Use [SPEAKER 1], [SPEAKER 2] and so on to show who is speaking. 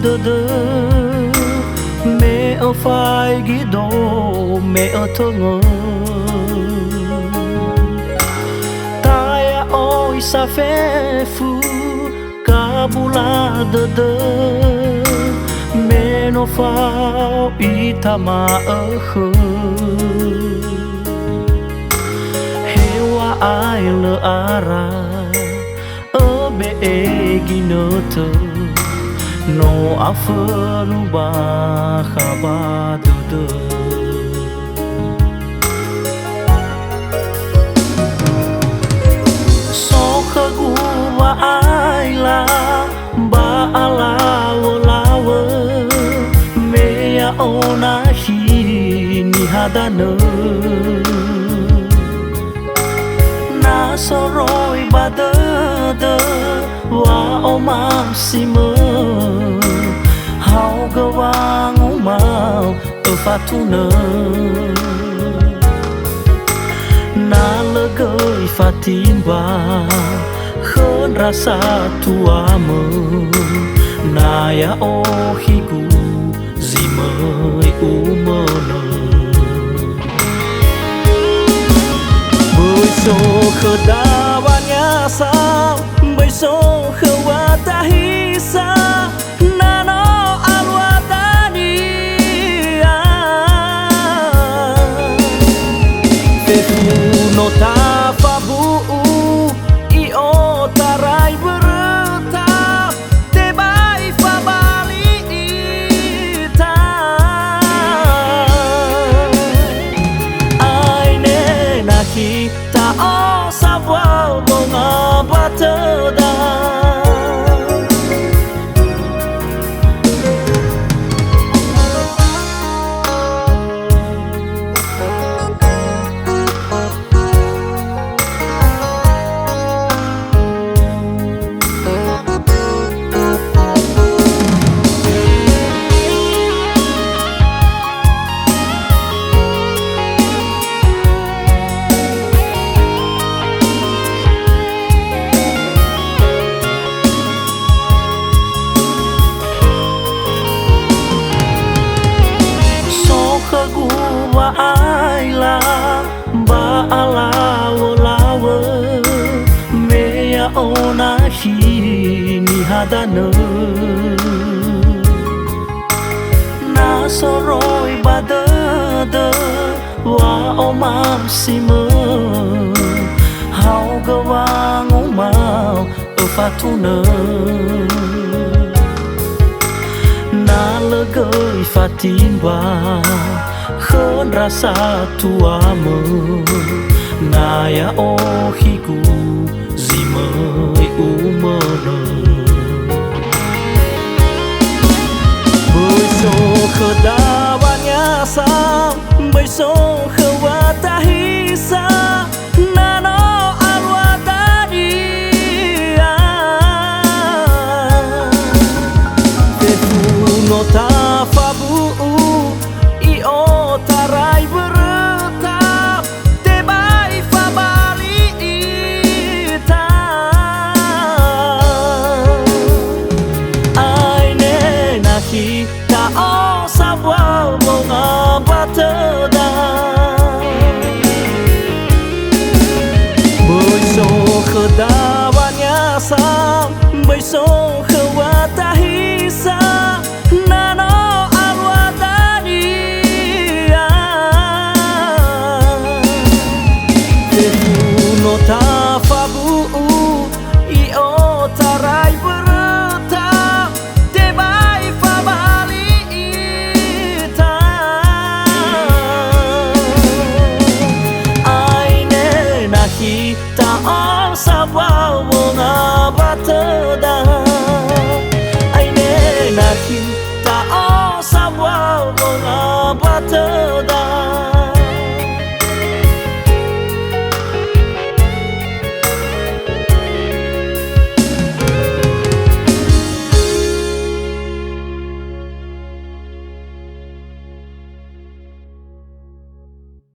[SPEAKER 1] đơ đơ mẹ ở phải ghi đồ mẹ ở thơ ngơ tai ôi sa phê phu ca bu la đơ đơ mẹ nó phao ý tha mà ở khơi hewa ai lơ ara ở bê ghi nơ thơ no afelu ba khaba dudu so khagu wa ai la ba ala lawa me ya ona hi ni hadana na so roi ba de wa omam sima hau gawang mau fatuna na legoi fatimba khơn rasa tua mơ na ya ohiku zimai umana bơi so khada banya sao bơi so khwa ta hi sa na no alwa ta ni fe no ta fa bu I o tarai berta te bai fa bali ta ai ne na ki ta o sa wa bonga batada wa ai la ba ala lawa me ya ona hi ni hadana na so roi ba de wa omam sima hau gawang mau fatuna na legoi fatimba khơn rasa tua mơ na ya ohiku zimai umana bơi so khada banya sao bơi so khwa